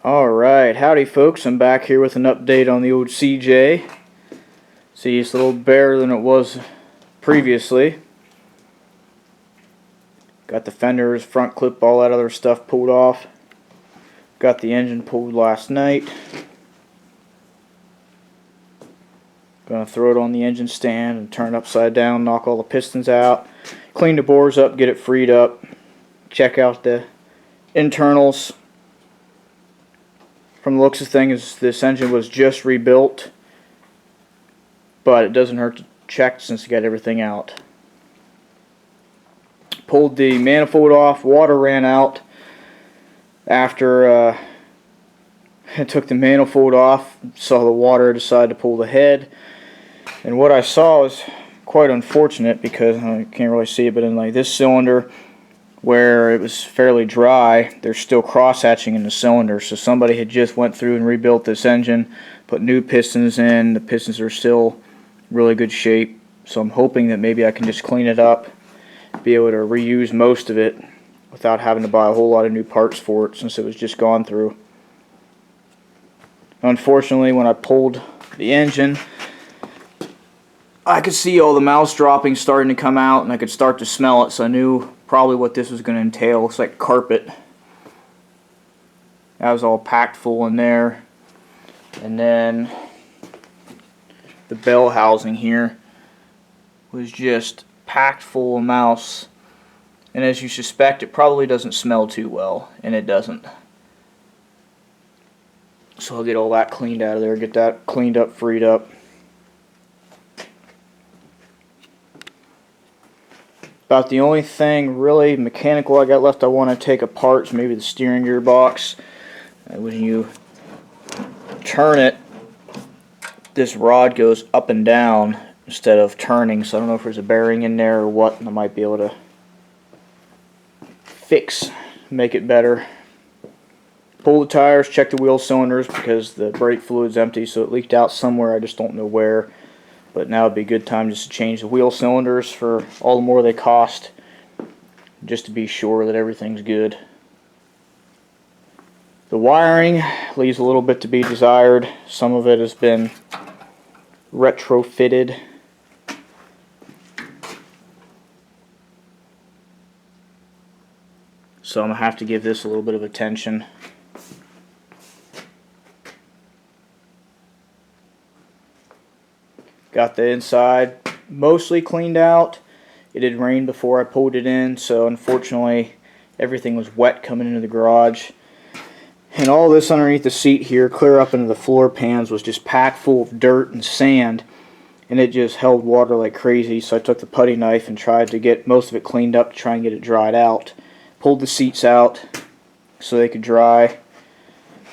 Alright, howdy folks, I'm back here with an update on the old CJ. See, it's a little better than it was previously. Got the fenders, front clip, all that other stuff pulled off. Got the engine pulled last night. Gonna throw it on the engine stand and turn it upside down, knock all the pistons out, clean the bores up, get it freed up, check out the internals. From the looks of things, this engine was just rebuilt, but it doesn't hurt to check since you got everything out. Pulled the manifold off, water ran out after I took the manifold off, saw the water, decided to pull the head, and what I saw was quite unfortunate because I can't really see it, but in like this cylinder where it was fairly dry, there's still cross-hatching in the cylinder, so somebody had just went through and rebuilt this engine, put new pistons in. The pistons are still really good shape, so I'm hoping that maybe I can just clean it up, be able to reuse most of it without having to buy a whole lot of new parts for it since it was just gone through. Unfortunately, when I pulled the engine, I could see all the mouse droppings starting to come out, and I could start to smell it, so I knew probably what this was going to entail. Looks like carpet. That was all packed full in there. And then the bell housing here was just packed full of mouse. And as you suspect, it probably doesn't smell too well, and it doesn't. So I'll get all that cleaned out of there, get that cleaned up, freed up. About the only thing really mechanical I got left I want to take apart is maybe the steering gearbox. When you turn it, this rod goes up and down instead of turning, so I don't know if there's a bearing in there or what, and I might be able to fix, make it better. Pull the tires, check the wheel cylinders because the brake fluid's empty, so it leaked out somewhere, I just don't know where. But now would be a good time just to change the wheel cylinders for all the more they cost, just to be sure that everything's good. The wiring leaves a little bit to be desired. Some of it has been retrofitted. So I'm going to have to give this a little bit of attention. Got the inside mostly cleaned out. It had rained before I pulled it in, so unfortunately everything was wet coming into the garage. And all this underneath the seat here, clear up into the floor pans, was just packed full of dirt and sand, and it just held water like crazy. So I took the putty knife and tried to get most of it cleaned up to try and get it dried out. Pulled the seats out so they could dry.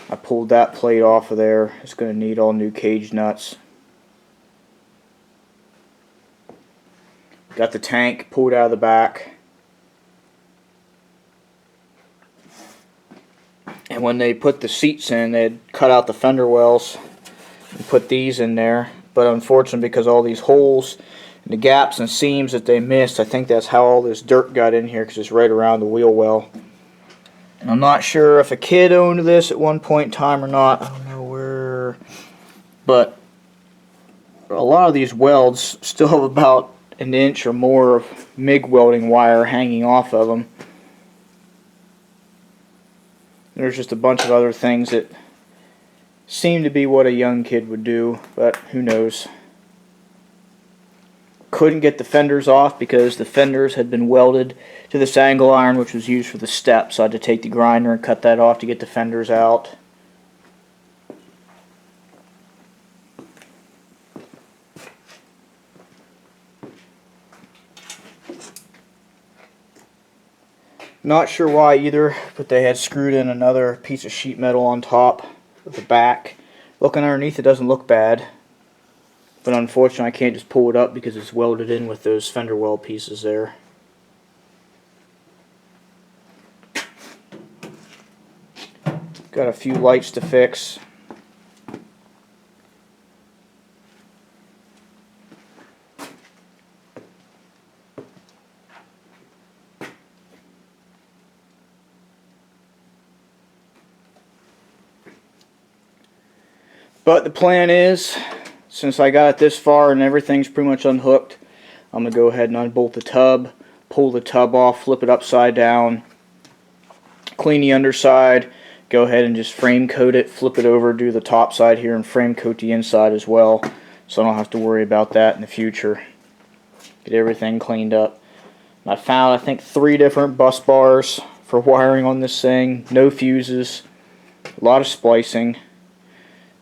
I pulled that plate off of there. It's going to need all new cage nuts. Got the tank pulled out of the back. And when they put the seats in, they had cut out the fender wells and put these in there. But unfortunately, because all these holes and the gaps and seams that they missed, I think that's how all this dirt got in here, because it's right around the wheel well. And I'm not sure if a kid owned this at one point in time or not. I don't know where. But a lot of these welds still have about an inch or more of MIG welding wire hanging off of them. There's just a bunch of other things that seem to be what a young kid would do, but who knows. Couldn't get the fenders off because the fenders had been welded to this angle iron, which was used for the step, so I had to take the grinder and cut that off to get the fenders out. Not sure why either, but they had screwed in another piece of sheet metal on top of the back. Looking underneath, it doesn't look bad, but unfortunately I can't just pull it up because it's welded in with those fender weld pieces there. Got a few lights to fix. But the plan is, since I got it this far and everything's pretty much unhooked, I'm going to go ahead and unbolt the tub, pull the tub off, flip it upside down, clean the underside, go ahead and just frame coat it, flip it over, do the top side here, and frame coat the inside as well, so I don't have to worry about that in the future. Get everything cleaned up. I found, I think, 3 different bus bars for wiring on this thing, no fuses, a lot of splicing.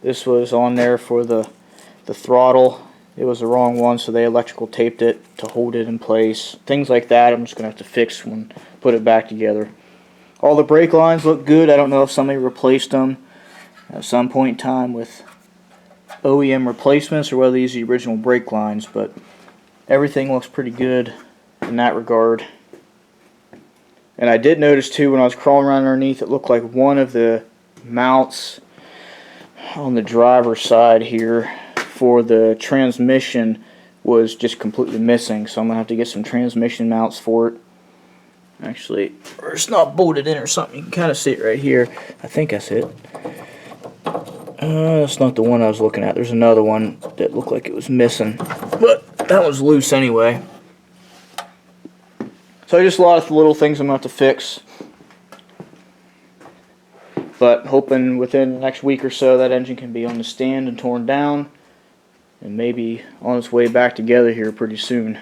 This was on there for the throttle. It was the wrong one, so they electrical taped it to hold it in place. Things like that I'm just going to have to fix when put it back together. All the brake lines look good. I don't know if somebody replaced them at some point in time with OEM replacements or whether these are the original brake lines, but everything looks pretty good in that regard. And I did notice too when I was crawling around underneath, it looked like one of the mounts on the driver's side here for the transmission was just completely missing, so I'm going to have to get some transmission mounts for it. Actually, or it's not bolted in or something. You can kind of see it right here. I think that's it. That's not the one I was looking at. There's another one that looked like it was missing, but that was loose anyway. So just a lot of little things I'm going to have to fix. But hoping within the next week or so that engine can be on the stand and torn down, and maybe on its way back together here pretty soon.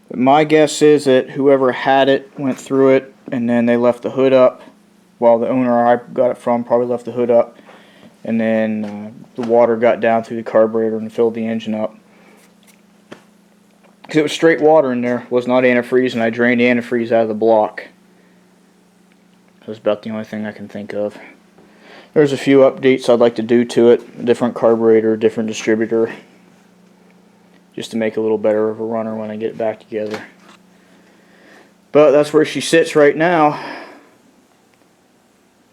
But my guess is that whoever had it went through it and then they left the hood up, while the owner I got it from probably left the hood up, and then the water got down through the carburetor and filled the engine up. Because it was straight water in there, it was not antifreeze, and I drained the antifreeze out of the block. That's about the only thing I can think of. There's a few updates I'd like to do to it. Different carburetor, different distributor. Just to make it a little better of a runner when I get it back together. But that's where she sits right now.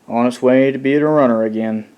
On its way to be a runner again.